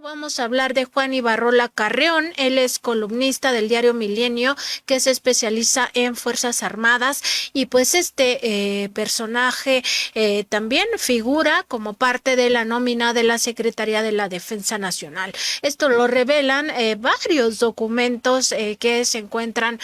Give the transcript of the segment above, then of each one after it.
Vamos a hablar de Juan Ibarrola Carreón. Él es columnista del diario Milenio, que se especializa en Fuerzas Armadas, y pues este personaje también figura como parte de la nómina de la Secretaría de la Defensa Nacional. Esto lo revelan varios documentos que se encuentran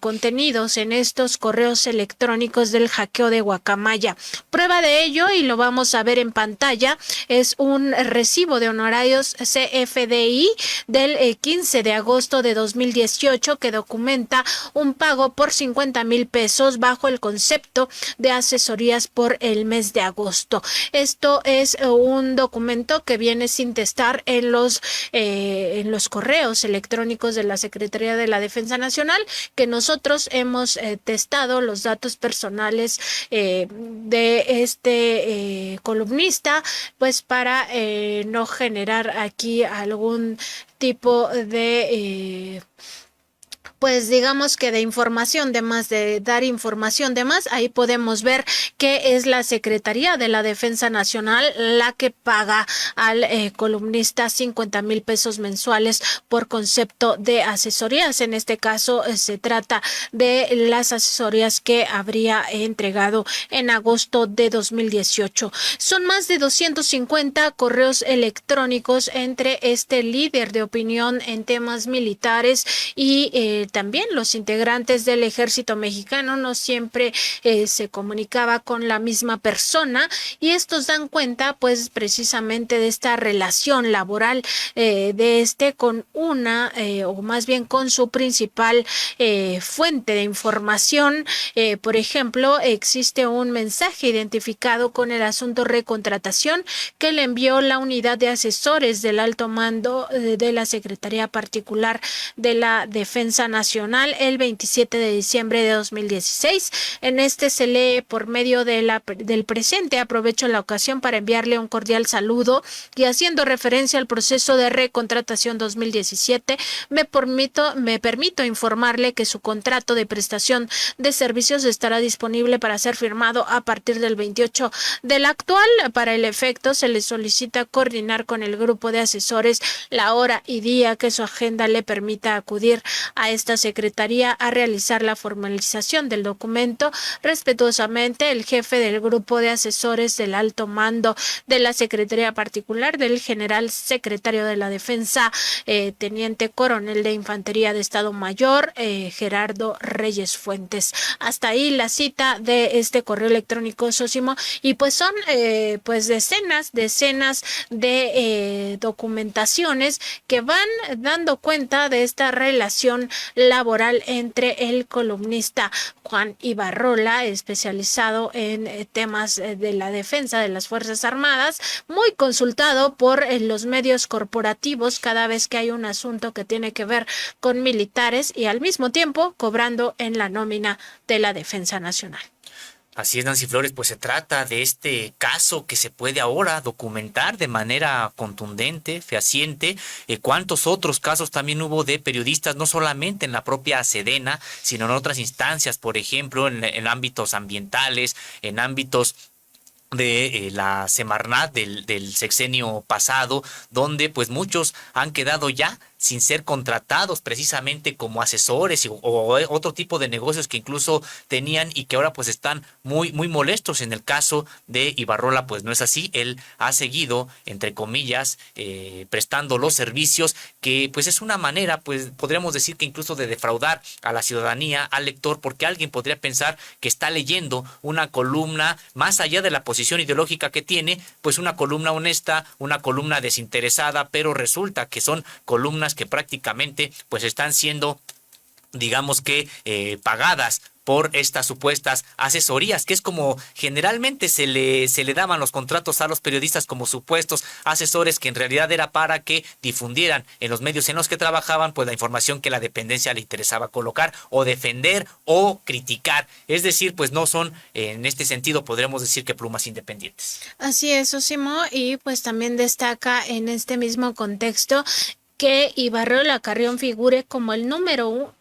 contenidos en estos correos electrónicos del hackeo de Guacamaya. Prueba de ello, y lo vamos a ver en pantalla, es un recibo de honorarios CFDI del 15 de agosto de 2018 que documenta un pago por 50,000 pesos bajo el concepto de asesorías por el mes de agosto. Esto es un documento que viene sin testar en los correos electrónicos de la Secretaría de la Defensa Nacional, que nosotros hemos testado los datos personales de este columnista, pues para no generar aquí algún tipo de pues digamos que de información de más, de dar información de más. Ahí podemos ver que es la Secretaría de la Defensa Nacional la que paga al columnista 50,000 pesos mensuales por concepto de asesorías. En este caso se trata de las asesorías que habría entregado en agosto de 2018. Son más de 250 correos electrónicos entre este líder de opinión en temas militares y también los integrantes del Ejército Mexicano. No siempre se comunicaba con la misma persona, y estos dan cuenta pues precisamente de esta relación laboral de este con una o más bien con su principal fuente de información. Por ejemplo, existe un mensaje identificado con el asunto recontratación que le envió la unidad de asesores del alto mando de la Secretaría Particular de la Defensa Nacional el 27 de diciembre de 2016. En este se lee: por medio del presente, aprovecho la ocasión para enviarle un cordial saludo, y haciendo referencia al proceso de recontratación 2017, me permito informarle que su contrato de prestación de servicios estará disponible para ser firmado a partir del 28 del actual. Para el efecto, se le solicita coordinar con el grupo de asesores la hora y día que su agenda le permita acudir a esta secretaría a realizar la formalización del documento. Respetuosamente, el jefe del grupo de asesores del alto mando de la Secretaría Particular del general secretario de la Defensa, teniente coronel de Infantería de Estado Mayor, Gerardo Reyes Fuentes. Hasta ahí la cita de este correo electrónico, Sósimo, y pues son pues decenas de documentaciones que van dando cuenta de esta relación laboral entre el columnista Juan Ibarrola, especializado en temas de la defensa de las Fuerzas Armadas, muy consultado por los medios corporativos cada vez que hay un asunto que tiene que ver con militares, y al mismo tiempo cobrando en la nómina de la Defensa Nacional. Así es, Nancy Flores, pues se trata de este caso que se puede ahora documentar de manera contundente, fehaciente. ¿Cuántos otros casos también hubo de periodistas, no solamente en la propia Sedena, sino en otras instancias, por ejemplo, en ámbitos ambientales, en ámbitos de la Semarnat del sexenio pasado, donde pues muchos han quedado ya sin ser contratados precisamente como asesores o otro tipo de negocios que incluso tenían y que ahora pues están muy molestos? En el caso de Ibarrola pues no es así. Él ha seguido, entre comillas, prestando los servicios, que pues es una manera, pues podríamos decir que incluso de defraudar a la ciudadanía, al lector, porque alguien podría pensar que está leyendo una columna más allá de la posición ideológica que tiene, pues una columna honesta, una columna desinteresada, pero resulta que son columnas que prácticamente pues están siendo, digamos que pagadas por estas supuestas asesorías, que es como generalmente se le daban los contratos a los periodistas, como supuestos asesores, que en realidad era para que difundieran en los medios en los que trabajaban pues la información que la dependencia le interesaba colocar o defender o criticar. Es decir, pues no son, en este sentido podríamos decir, que plumas independientes. Así es, Osimo, y pues también destaca en este mismo contexto que Ibarrola Carrión figure como el número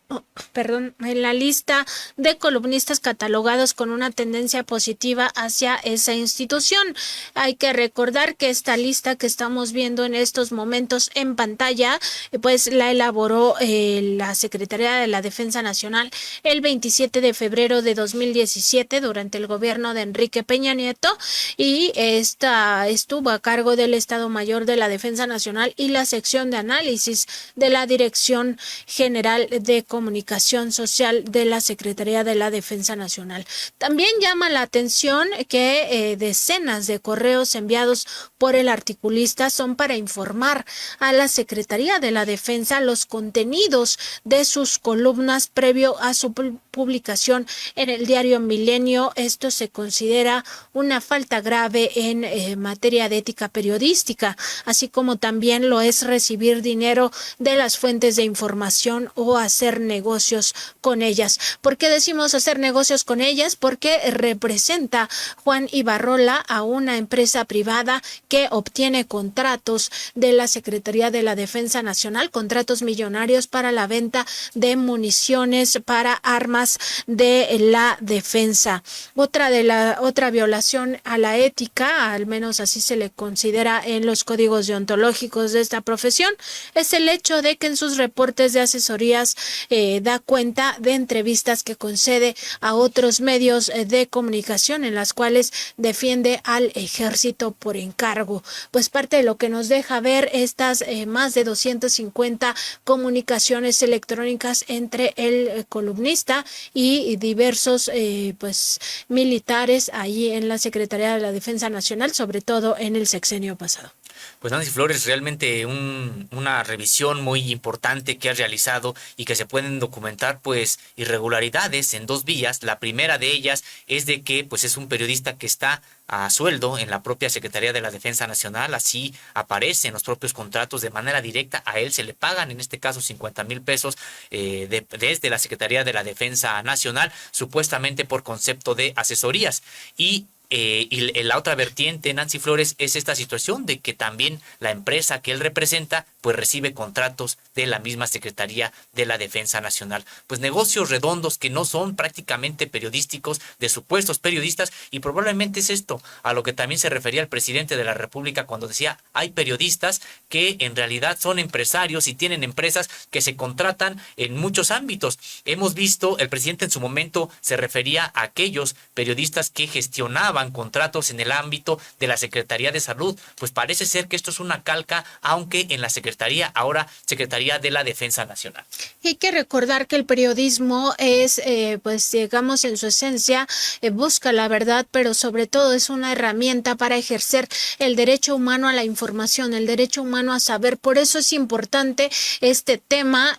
perdón, en la lista de columnistas catalogados con una tendencia positiva hacia esa institución. Hay que recordar que esta lista que estamos viendo en estos momentos en pantalla, pues la elaboró la Secretaría de la Defensa Nacional el 27 de febrero de 2017 durante el gobierno de Enrique Peña Nieto, y esta estuvo a cargo del Estado Mayor de la Defensa Nacional y la sección de análisis de la Dirección General de Comunicación Social de la Secretaría de la Defensa Nacional. También llama la atención que decenas de correos enviados por el articulista son para informar a la Secretaría de la Defensa los contenidos de sus columnas previo a su publicación en el diario Milenio. Esto se considera una falta grave en materia de ética periodística, así como también lo es recibir dinero de las fuentes de información o hacer negocios con ellas. ¿Por qué decimos hacer negocios con ellas? Porque representa Juan Ibarrola a una empresa privada que obtiene contratos de la Secretaría de la Defensa Nacional, contratos millonarios para la venta de municiones para armas de la defensa. Otra violación a la ética, al menos así se le considera en los códigos deontológicos de esta profesión, es el hecho de que en sus reportes de asesorías da cuenta de entrevistas que concede a otros medios de comunicación en las cuales defiende al ejército por encargo. Pues parte de lo que nos deja ver estas más de 250 comunicaciones electrónicas entre el columnista y diversos pues militares ahí en la Secretaría de la Defensa Nacional, sobre todo en el sexenio pasado. Pues Nancy Flores, realmente una revisión muy importante que has realizado y que se pueden documentar pues irregularidades en dos vías. La primera de ellas es de que pues es un periodista que está a sueldo en la propia Secretaría de la Defensa Nacional, así aparece en los propios contratos de manera directa, a él se le pagan en este caso 50,000 pesos desde la Secretaría de la Defensa Nacional, supuestamente por concepto de asesorías. Y la otra vertiente, Nancy Flores, es esta situación de que también la empresa que él representa pues recibe contratos de la misma Secretaría de la Defensa Nacional. Pues negocios redondos que no son prácticamente periodísticos, de supuestos periodistas, y probablemente es esto a lo que también se refería el presidente de la República cuando decía hay periodistas que en realidad son empresarios y tienen empresas que se contratan en muchos ámbitos. Hemos visto, el presidente en su momento se refería a aquellos periodistas que gestionaban contratos en el ámbito de la Secretaría de Salud. Pues parece ser que esto es una calca, aunque en la Secretaría, ahora Secretaría de la Defensa Nacional. Hay que recordar que el periodismo es, pues digamos en su esencia, busca la verdad, pero sobre todo es una herramienta para ejercer el derecho humano a la información, el derecho humano a saber. Por eso es importante este tema,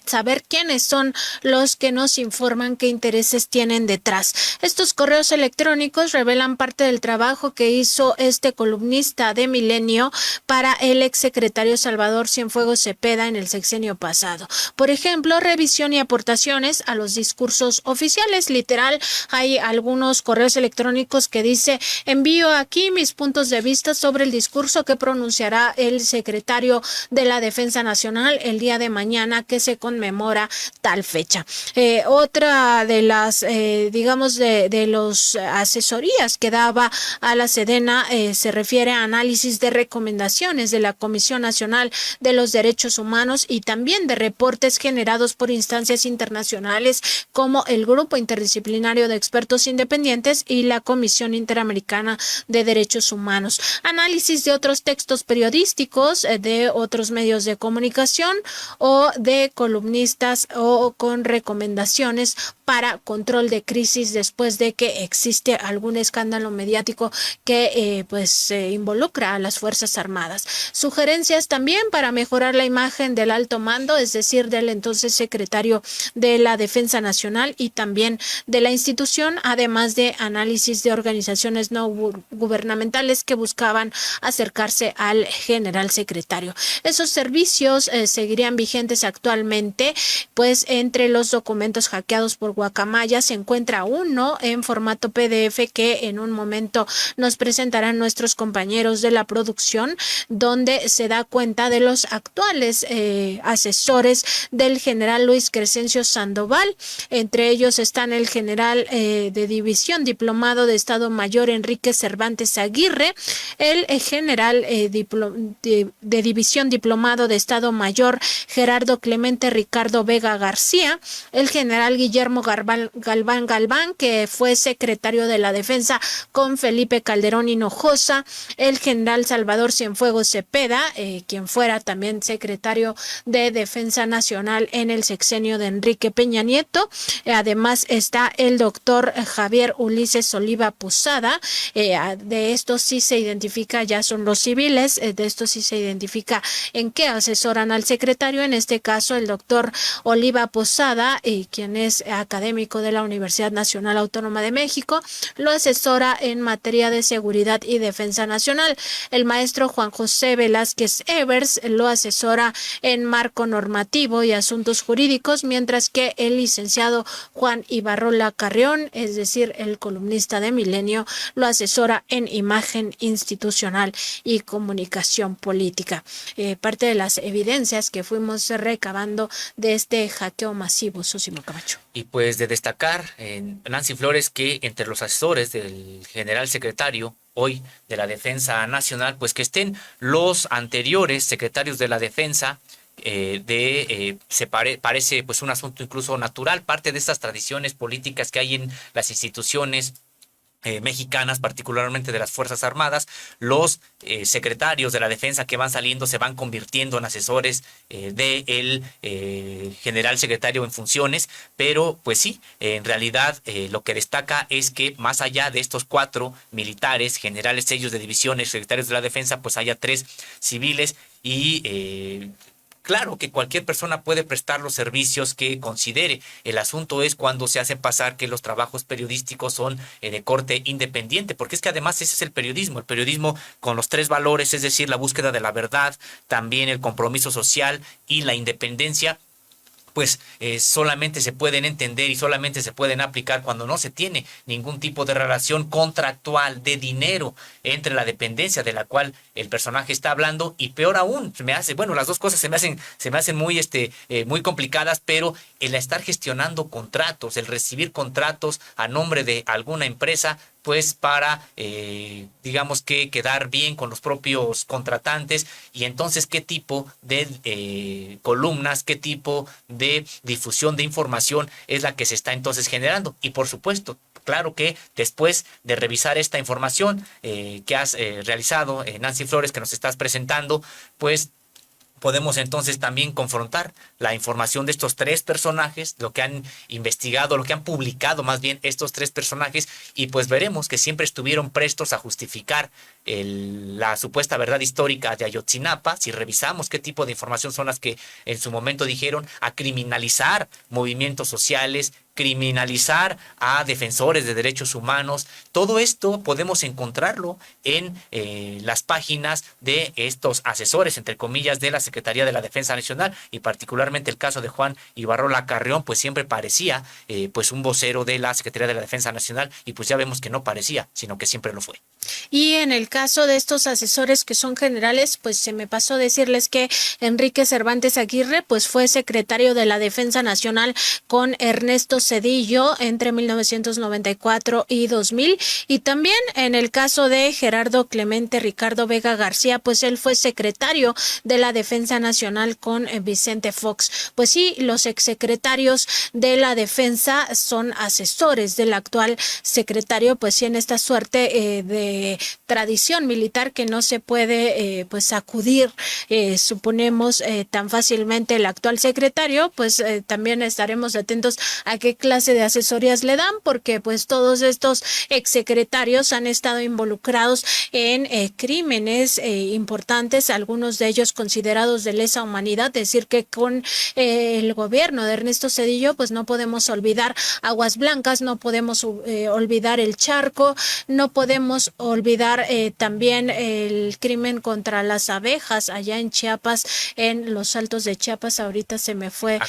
saber quiénes son los que nos informan, qué intereses tienen detrás. Estos correos electrónicos revelan parte del trabajo que hizo este columnista de Milenio para el exsecretario Salvador Cienfuegos Cepeda en el sexenio pasado. Por ejemplo, revisión y aportaciones a los discursos oficiales. Literal, hay algunos correos electrónicos que dice: envío aquí mis puntos de vista sobre el discurso que pronunciará el secretario de la Defensa Nacional el día de mañana que se conmemora tal fecha. Otra de las, digamos, de los asesorías que daba a la Sedena se refiere a análisis de recomendaciones de la Comisión Nacional de los Derechos Humanos y también de reportes generados por instancias internacionales como el Grupo Interdisciplinario de Expertos Independientes y la Comisión Interamericana de Derechos Humanos. Análisis de otros textos periodísticos, de otros medios de comunicación o de columnistas o con recomendaciones para control de crisis después de que existe algún escándalo mediático que involucra a las Fuerzas Armadas. Sugerencias también para mejorar la imagen del alto mando, es decir, del entonces secretario de la Defensa Nacional y también de la institución, además de análisis de organizaciones no gubernamentales que buscaban acercarse al general secretario. Esos servicios seguirían vigentes actualmente, pues entre los documentos hackeados por Guacamaya se encuentra uno en formato PDF que que en un momento nos presentarán nuestros compañeros de la producción, donde se da cuenta de los actuales asesores del general Luis Crescencio Sandoval. Entre ellos están el general de división diplomado de Estado Mayor Enrique Cervantes Aguirre, el general de división diplomado de Estado Mayor Gerardo Clemente Ricardo Vega García, el general Guillermo Galván, que fue secretario de la Defensa con Felipe Calderón Hinojosa, el general Salvador Cienfuegos Cepeda, quien fuera también secretario de Defensa Nacional en el sexenio de Enrique Peña Nieto. Además está el doctor Javier Ulises Oliva Posada. De estos sí se identifica, ya son los civiles, de estos sí se identifica en qué asesoran al secretario, en este caso el doctor Oliva Posada, quien es académico de la Universidad Nacional Autónoma de México, lo asesora en materia de seguridad y defensa nacional. El maestro Juan José Velázquez Evers lo asesora en marco normativo y asuntos jurídicos, mientras que el licenciado Juan Ibarrola Carrión, es decir, el columnista de Milenio, lo asesora en imagen institucional y comunicación política. Parte de las evidencias que fuimos recabando de este hackeo masivo, Sosimo Camacho. Y pues de destacar, Nancy Flores, que entre los asesores del general secretario hoy de la Defensa Nacional, pues que estén los anteriores secretarios de la Defensa, parece pues un asunto incluso natural, parte de estas tradiciones políticas que hay en las instituciones mexicanas, particularmente de las Fuerzas Armadas. Los secretarios de la defensa que van saliendo se van convirtiendo en asesores del general secretario en funciones, pero pues sí, en realidad lo que destaca es que más allá de estos 4 militares, generales ellos de divisiones, secretarios de la defensa, pues haya 3 civiles y claro que cualquier persona puede prestar los servicios que considere. El asunto es cuando se hacen pasar que los trabajos periodísticos son de corte independiente, porque es que además ese es el periodismo con los 3 valores, es decir, la búsqueda de la verdad, también el compromiso social y la independencia. Pues solamente se pueden entender y solamente se pueden aplicar cuando no se tiene ningún tipo de relación contractual de dinero entre la dependencia de la cual el personaje está hablando, y peor aún, las dos cosas se me hacen muy complicadas, pero el estar gestionando contratos, el recibir contratos a nombre de alguna empresa, pues para, digamos que quedar bien con los propios contratantes, y entonces qué tipo de columnas, qué tipo de difusión de información es la que se está entonces generando. Y por supuesto, claro que después de revisar esta información que has realizado, Nancy Flores, que nos estás presentando, pues podemos entonces también confrontar la información de estos 3 personajes, lo que han investigado, lo que han publicado más bien estos 3 personajes, y pues veremos que siempre estuvieron prestos a justificar la supuesta verdad histórica de Ayotzinapa. Si revisamos qué tipo de información son las que en su momento dijeron, a criminalizar movimientos sociales, criminalizar a defensores de derechos humanos. Todo esto podemos encontrarlo en las páginas de estos asesores, entre comillas, de la Secretaría de la Defensa Nacional, y particularmente el caso de Juan Ibarrola Carrión, pues siempre parecía pues un vocero de la Secretaría de la Defensa Nacional, y pues ya vemos que no parecía, sino que siempre lo fue. Y en el caso de estos asesores que son generales, pues se me pasó decirles que Enrique Cervantes Aguirre pues fue secretario de la Defensa Nacional con Ernesto Zedillo entre 1994 y 2000, y también en el caso de Gerardo Clemente Ricardo Vega García, pues él fue secretario de la Defensa Nacional con Vicente Fox. Pues sí, los exsecretarios de la Defensa son asesores del actual secretario, pues sí, en esta suerte de tradición militar que no se puede pues sacudir, suponemos, tan fácilmente el actual secretario. Pues también estaremos atentos a qué clase de asesorías le dan, porque pues todos estos exsecretarios han estado involucrados en crímenes importantes, algunos de ellos considerados de lesa humanidad. Decir que con el gobierno de Ernesto Zedillo pues no podemos olvidar Aguas Blancas, no podemos olvidar el Charco, no podemos olvidar también el crimen contra las abejas allá en Chiapas, en los Altos de Chiapas. Ahorita se me fue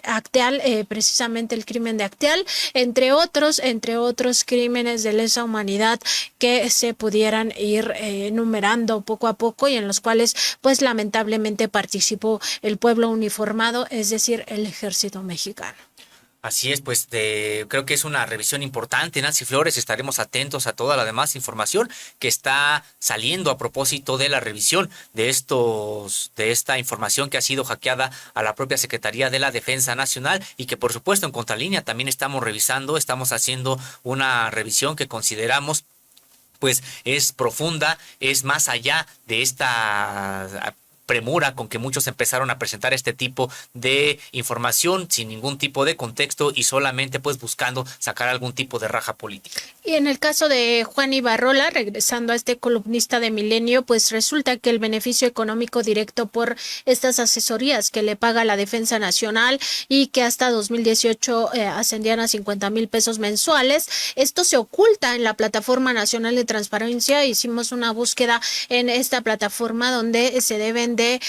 Acteal, precisamente el crimen de Acteal, entre otros crímenes de lesa humanidad que se pudieran ir enumerando poco a poco y en los cuales pues lamentablemente participó el pueblo uniformado, es decir, el ejército mexicano. Así es, pues creo que es una revisión importante, Nancy Flores. Estaremos atentos a toda la demás información que está saliendo a propósito de la revisión de esta información que ha sido hackeada a la propia Secretaría de la Defensa Nacional y que por supuesto en Contralínea también estamos revisando, estamos haciendo una revisión que consideramos pues es profunda, es más allá de esta premura con que muchos empezaron a presentar este tipo de información sin ningún tipo de contexto y solamente pues buscando sacar algún tipo de raja política. Y en el caso de Juan Ibarrola, regresando a este columnista de Milenio, pues resulta que el beneficio económico directo por estas asesorías que le paga la Defensa Nacional y que hasta 2018 ascendían a 50,000 pesos mensuales, esto se oculta en la Plataforma Nacional de Transparencia. Hicimos una búsqueda en esta plataforma donde se deben de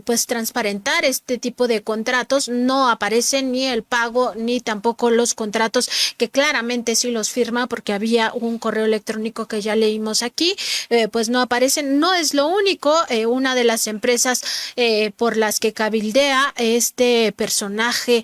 pues transparentar este tipo de contratos. No aparece ni el pago ni tampoco los contratos que claramente sí los firma, porque había un correo electrónico que ya leímos aquí, pues no aparecen. No es lo único, una de las empresas por las que cabildea este personaje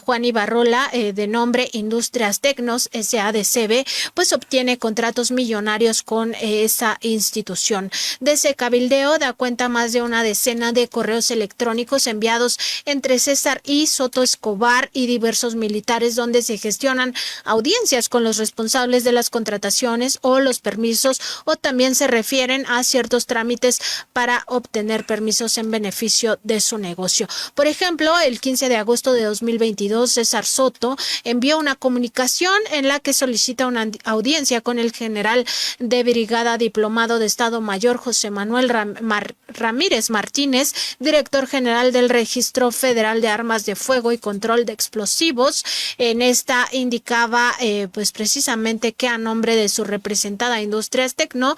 Juan Ibarrola, de nombre Industrias Tecnos SADCB, pues obtiene contratos millonarios con esa institución. De ese cabildeo da cuenta más de una decena de correos electrónicos enviados entre César y Soto Escobar y diversos militares, donde se gestionan audiencias con los responsables de las contrataciones o los permisos, o también se refieren a ciertos trámites para obtener permisos en beneficio de su negocio. Por ejemplo, el 15 de agosto de 2022, César Soto envió una comunicación en la que solicita una audiencia con el general de brigada diplomado de Estado Mayor José Manuel Ramírez Martínez, director general del Registro Federal de Armas de Fuego y Control de Explosivos. En esta indicaba pues precisamente que a nombre de su representada Industrias Tecno,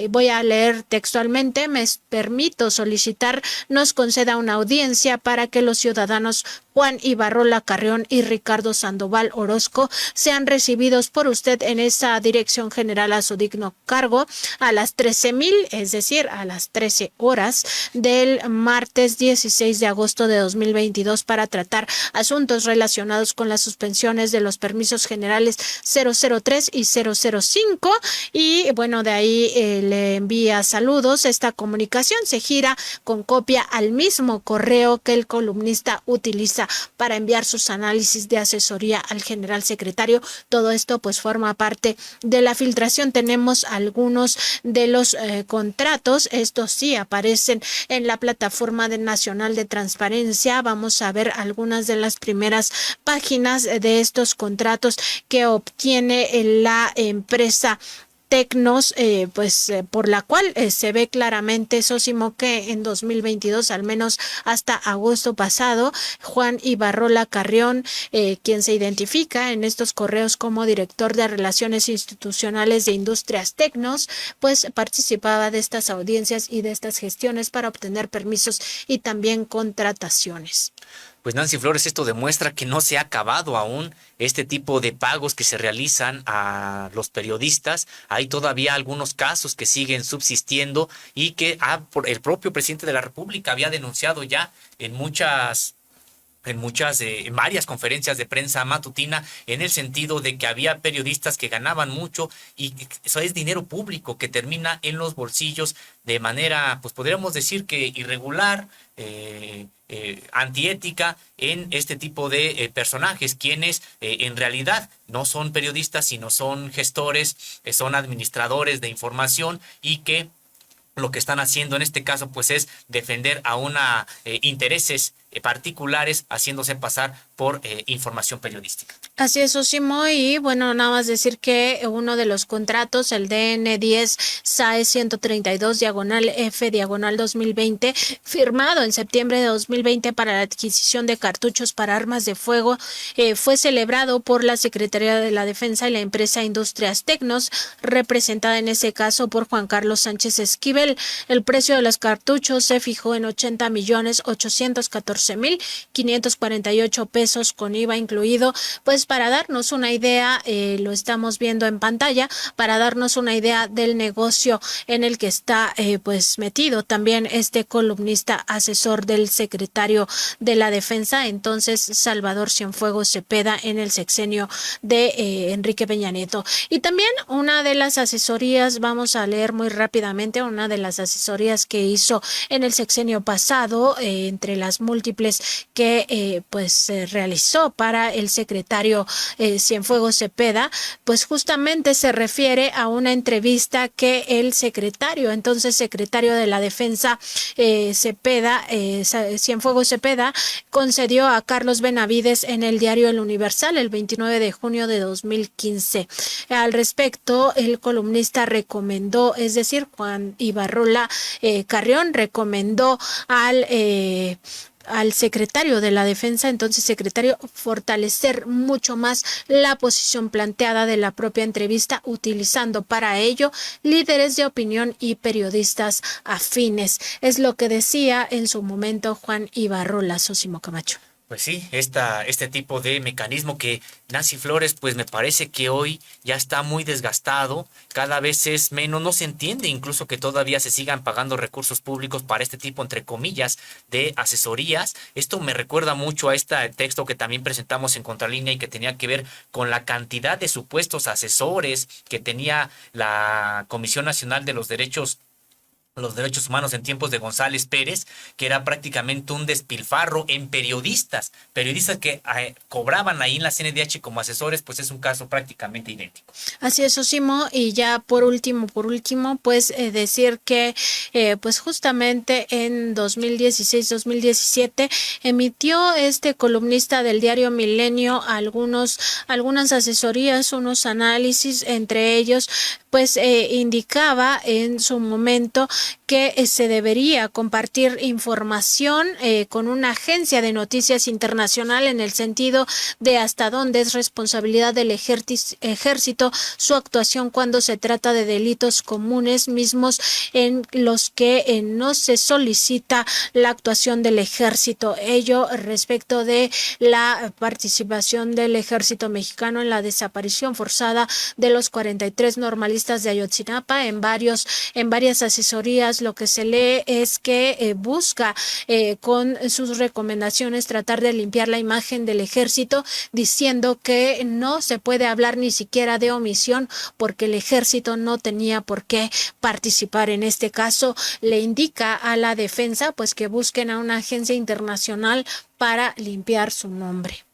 voy a leer textualmente: me permito solicitar nos conceda una audiencia para que los ciudadanos Juan Ibarrola Carrión y Ricardo Sandoval Orozco sean recibidos por usted en esa dirección general a su digno cargo a las 13,000, es decir, a las 13 horas del martes 16 de agosto de 2022 para tratar asuntos relacionados con las suspensiones de los permisos generales 003 y 005. Y bueno, de ahí le envía saludos. Esta comunicación se gira con copia al mismo correo que el columnista utiliza para enviar sus análisis de asesoría al general secretario. Todo esto pues forma parte de la filtración. Tenemos algunos de los contratos, estos sí aparecen en la plataforma nacional de transparencia. Vamos a ver algunas de las primeras páginas de estos contratos que obtiene la empresa Tecnos, por la cual se ve claramente, Sósimo, que en 2022, al menos hasta agosto pasado, Juan Ibarrola Carrión, quien se identifica en estos correos como director de Relaciones Institucionales de Industrias Tecnos, pues participaba de estas audiencias y de estas gestiones para obtener permisos y también contrataciones. Pues Nancy Flores, esto demuestra que no se ha acabado aún este tipo de pagos que se realizan a los periodistas. Hay todavía algunos casos que siguen subsistiendo y que el propio presidente de la República había denunciado ya en varias conferencias de prensa matutina, en el sentido de que había periodistas que ganaban mucho y eso es dinero público que termina en los bolsillos de manera, pues podríamos decir que irregular, antiética, en este tipo de personajes, quienes en realidad no son periodistas, sino son gestores, son administradores de información y que lo que están haciendo en este caso pues es defender a intereses particulares, haciéndose pasar por información periodística. Así es, Osimo, y bueno, nada más decir que uno de los contratos, el DN10 SAE 132 diagonal F diagonal 2020, firmado en septiembre de 2020 para la adquisición de cartuchos para armas de fuego, fue celebrado por la Secretaría de la Defensa y la empresa Industrias Tecnos, representada en ese caso por Juan Carlos Sánchez Esquivel. El precio de los cartuchos se fijó en 80,814,000 14,548 pesos con IVA incluido. Pues para darnos una idea, lo estamos viendo en pantalla, para darnos una idea del negocio en el que está pues metido también este columnista asesor del secretario de la Defensa, entonces Salvador Cienfuegos Cepeda, en el sexenio de Enrique Peña Nieto. Y también una de las asesorías, vamos a leer muy rápidamente, una de las asesorías que hizo en el sexenio pasado, entre las múltiples que realizó para el secretario Cienfuegos Cepeda, pues justamente se refiere a una entrevista que el entonces secretario de la Defensa Cienfuegos Cepeda concedió a Carlos Benavides en el diario El Universal el 29 de junio de 2015. Al respecto, el columnista recomendó, es decir, Juan Ibarrola Carrión recomendó al secretario de la Defensa, entonces secretario, fortalecer mucho más la posición planteada de la propia entrevista, utilizando para ello líderes de opinión y periodistas afines. Es lo que decía en su momento Juan Ibarrola, Sósimo Camacho. Pues sí, este tipo de mecanismo que Nancy Flores, pues me parece que hoy ya está muy desgastado, cada vez es menos, no se entiende incluso que todavía se sigan pagando recursos públicos para este tipo, entre comillas, de asesorías. Esto me recuerda mucho a este texto que también presentamos en Contralínea y que tenía que ver con la cantidad de supuestos asesores que tenía la Comisión Nacional de los Derechos Humanos en tiempos de González Pérez, que era prácticamente un despilfarro en periodistas que cobraban ahí en la CNDH como asesores, pues es un caso prácticamente idéntico. Así es, Sosimo, y ya por último, pues decir que pues justamente en 2016-2017 emitió este columnista del diario Milenio algunas asesorías, unos análisis, entre ellos pues indicaba en su momento que se debería compartir información con una agencia de noticias internacional, en el sentido de hasta dónde es responsabilidad del ejército su actuación cuando se trata de delitos comunes mismos en los que no se solicita la actuación del ejército. Ello respecto de la participación del ejército mexicano en la desaparición forzada de los 43 normalistas de Ayotzinapa. En varias asesorías lo que se lee es que busca con sus recomendaciones tratar de limpiar la imagen del ejército, diciendo que no se puede hablar ni siquiera de omisión porque el ejército no tenía por qué participar. En este caso le indica a la Defensa pues que busquen a una agencia internacional para limpiar su nombre.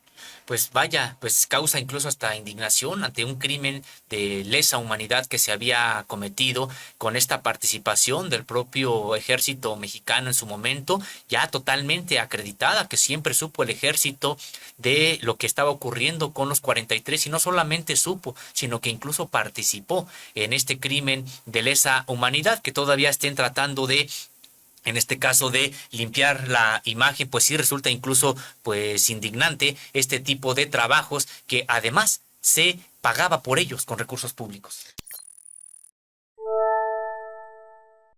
Pues vaya, pues causa incluso hasta indignación ante un crimen de lesa humanidad que se había cometido con esta participación del propio ejército mexicano en su momento, ya totalmente acreditada, que siempre supo el ejército de lo que estaba ocurriendo con los 43, y no solamente supo, sino que incluso participó en este crimen de lesa humanidad, que todavía estén tratando de, en este caso, de limpiar la imagen. Pues sí resulta incluso pues indignante este tipo de trabajos que además se pagaba por ellos con recursos públicos.